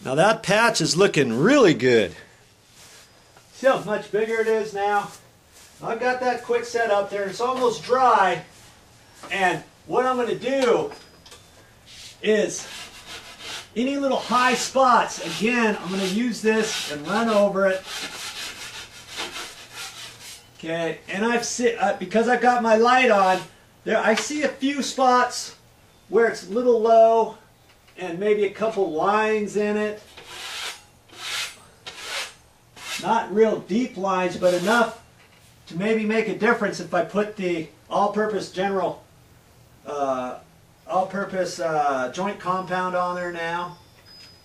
Now that patch is looking really good. See how much bigger it is now? I've got that quickset up there. It's almost dry. And what I'm going to do is any little high spots, again, I'm going to use this and run over it. Okay, and because I've got my light on, there I see a few spots where it's a little low and maybe a couple lines in it. Not real deep lines, but enough to maybe make a difference if I put the all-purpose joint compound on there now.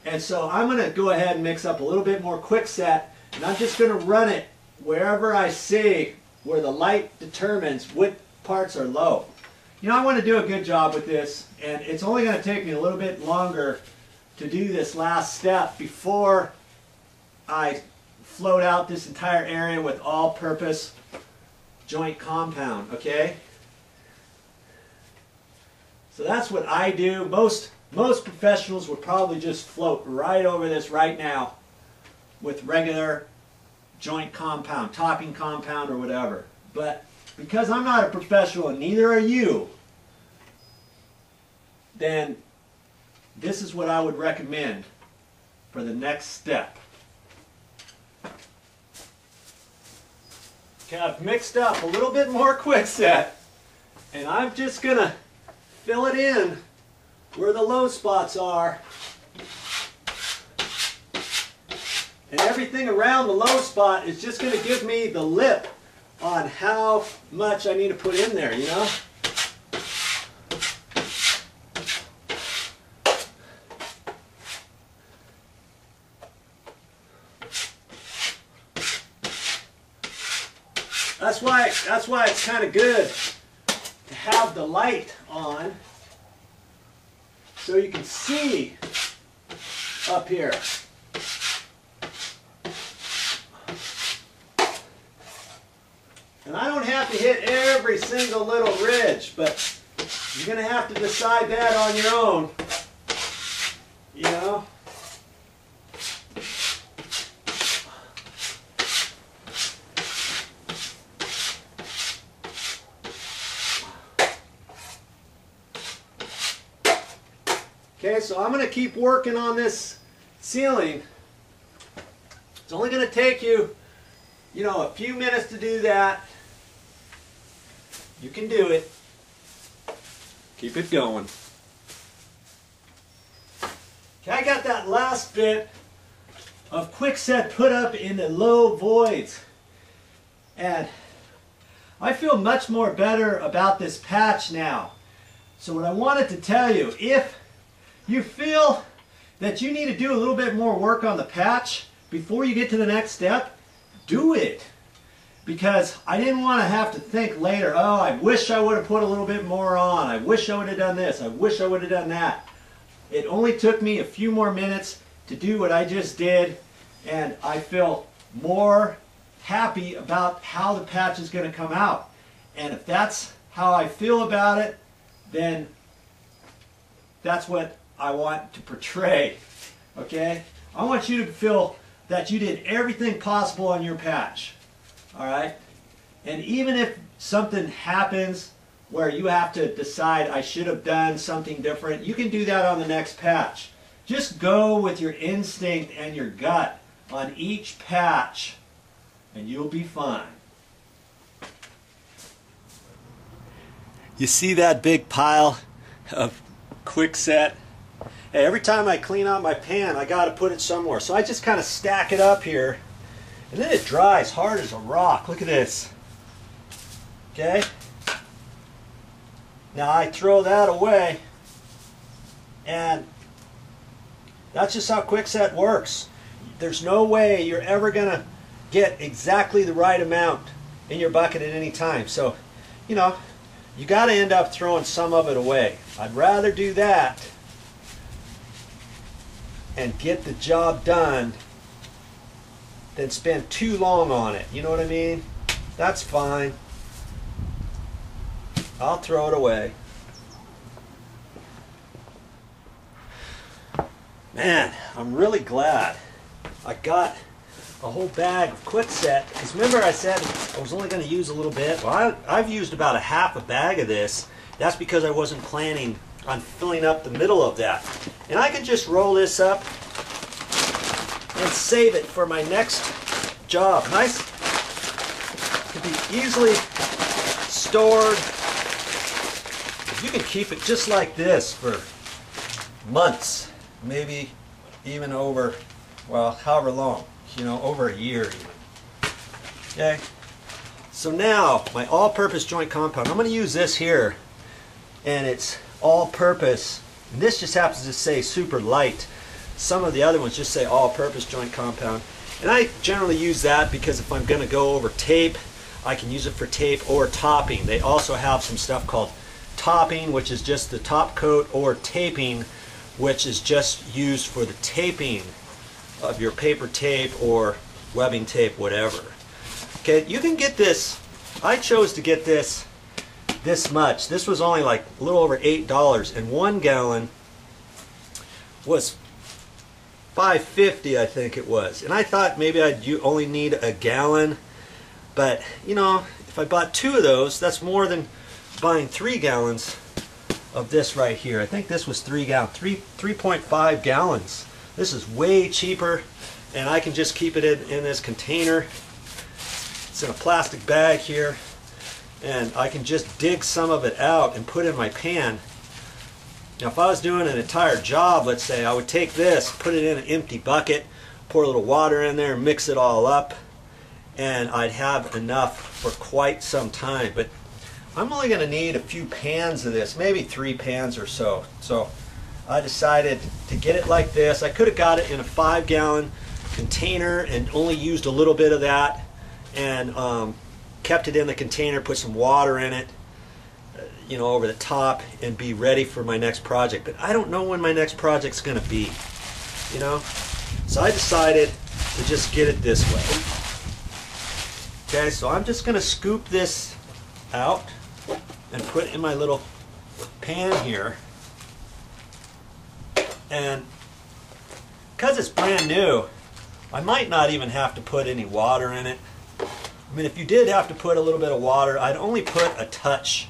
And so I'm going to go ahead and mix up a little bit more quickset, and I'm just going to run it wherever I see where the light determines what parts are low. You know, I want to do a good job with this, and it's only going to take me a little bit longer to do this last step before I float out this entire area with all-purpose joint compound, okay? So that's what I do. Most professionals would probably just float right over this right now with regular joint compound, topping compound or whatever. But because I'm not a professional and neither are you, then this is what I would recommend for the next step. Okay, I've mixed up a little bit more quickset, and I'm just going to fill it in where the low spots are. And everything around the low spot is just going to give me the lip on how much I need to put in there, you know? That's why it's kind of good to have the light on so you can see up here. And I don't have to hit every single little ridge, but you're going to have to decide that on your own, you know? Okay, so I'm going to keep working on this ceiling. It's only going to take you, you know, a few minutes to do that. You can do it. Keep it going. Okay, I got that last bit of quickset put up in the low voids. And I feel much more better about this patch now. So what I wanted to tell you, if you feel that you need to do a little bit more work on the patch before you get to the next step, do it. Because I didn't want to have to think later, oh, I wish I would have put a little bit more on. I wish I would have done this. I wish I would have done that. It only took me a few more minutes to do what I just did, and I feel more happy about how the patch is going to come out. And if that's how I feel about it, then that's what I want to portray, okay? I want you to feel that you did everything possible on your patch, all right? And even if something happens where you have to decide, I should have done something different, you can do that on the next patch. Just go with your instinct and your gut on each patch, and you'll be fine. You see that big pile of quickset? Hey, every time I clean out my pan, I got to put it somewhere. So I just kind of stack it up here, and then it dries hard as a rock. Look at this. Okay? Now I throw that away, and that's just how quickset works. There's no way you're ever going to get exactly the right amount in your bucket at any time. So, you know, you got to end up throwing some of it away. I'd rather do that and get the job done than spend too long on it. You know what I mean? That's fine. I'll throw it away. Man, I'm really glad I got a whole bag of quickset, because remember I said I was only going to use a little bit. Well, I've used about a half a bag of this. That's because I wasn't planning on filling up the middle of that. And I can just roll this up and save it for my next job. Nice. It can be easily stored. You can keep it just like this for months, maybe even over, well, however long, you know, over a year even. Okay, so now my all-purpose joint compound, I'm going to use this here, and it's all-purpose, and this just happens to say super light. Some of the other ones just say all-purpose joint compound, and I generally use that because if I'm going to go over tape, I can use it for tape or topping. They also have some stuff called topping, which is just the top coat, or taping, which is just used for the taping of your paper tape or webbing tape, whatever. Okay, you can get this. I chose to get this much. This was only like a little over $8, and 1 gallon was $5.50, I think it was. And I thought maybe I'd only need a gallon, but you know, if I bought 2 of those, that's more than buying 3 gallons of this right here. I think this was 3.5 gallons. This is way cheaper, and I can just keep it in this container. It's in a plastic bag here, and I can just dig some of it out and put in my pan. Now if I was doing an entire job, let's say, I would take this, put it in an empty bucket, pour a little water in there, mix it all up, and I'd have enough for quite some time. But I'm only going to need a few pans of this, maybe 3 pans or so. So I decided to get it like this. I could have got it in a 5-gallon container and only used a little bit of that, and kept it in the container, put some water in it, you know, over the top, and be ready for my next project. But I don't know when my next project's going to be, you know. So I decided to just get it this way. Okay, so I'm just going to scoop this out and put it in my little pan here. And because it's brand new, I might not even have to put any water in it. I mean, if you did have to put a little bit of water, I'd only put a touch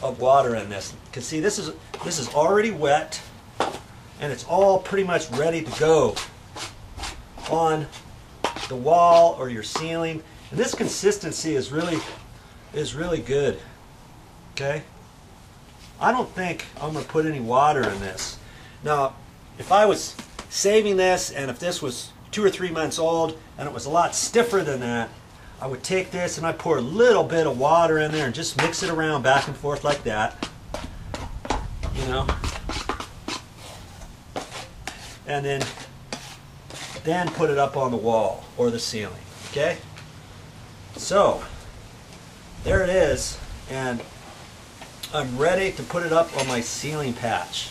of water in this. Because see, this is already wet, and it's all pretty much ready to go on the wall or your ceiling. And this consistency is really good. Okay? I don't think I'm going to put any water in this. Now, if I was saving this, and if this was 2 or 3 months old and it was a lot stiffer than that, I would take this and I'd pour a little bit of water in there and just mix it around back and forth like that, you know, and then put it up on the wall or the ceiling. Okay, so there it is, and I'm ready to put it up on my ceiling patch.